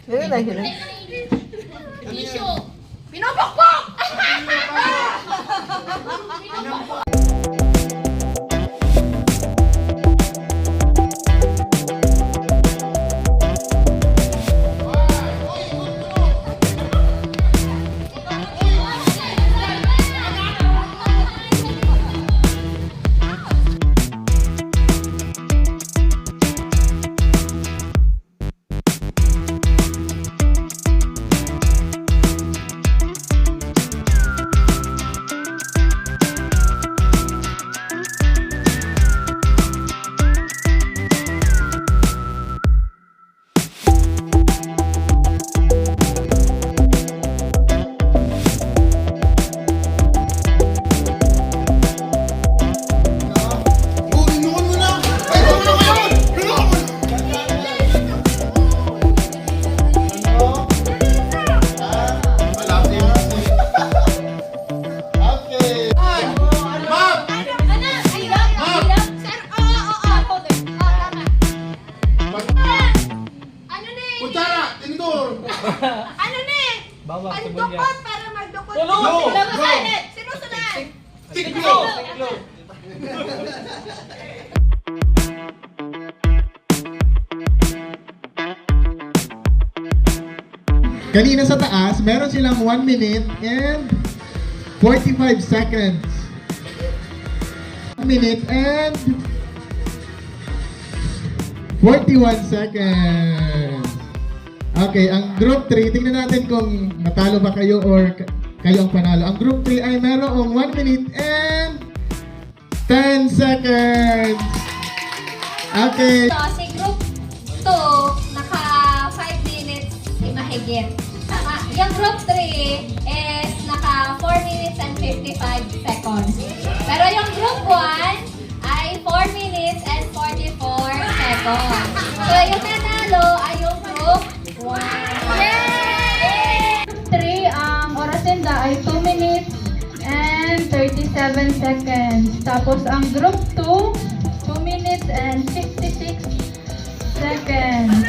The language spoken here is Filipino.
Ganun na, ganun. Tissue. Pinapakpak! Ano na eh? Pagdukot para magdukot. Sinusunod. Tiklo! Kanina sa taas, meron silang 1 minute and 45 seconds. 1 minute and 41 seconds. Okay, ang group 3, tingnan natin kung natalo ba kayo or kayo ang panalo. Ang group 3 ay merong 1 minute and 10 seconds. Okay. So, si group 2, naka 5 minutes mahigit. Yung group 3 is naka 4 minutes and 55 seconds. Pero yung group 1 ay 4 minutes and 44 seconds. So, yung nanalo ay yung group 1. Yay! 3, ang oras nila ay 2 minutes and 37 seconds. Tapos ang group 2, 2 minutes and 56 seconds.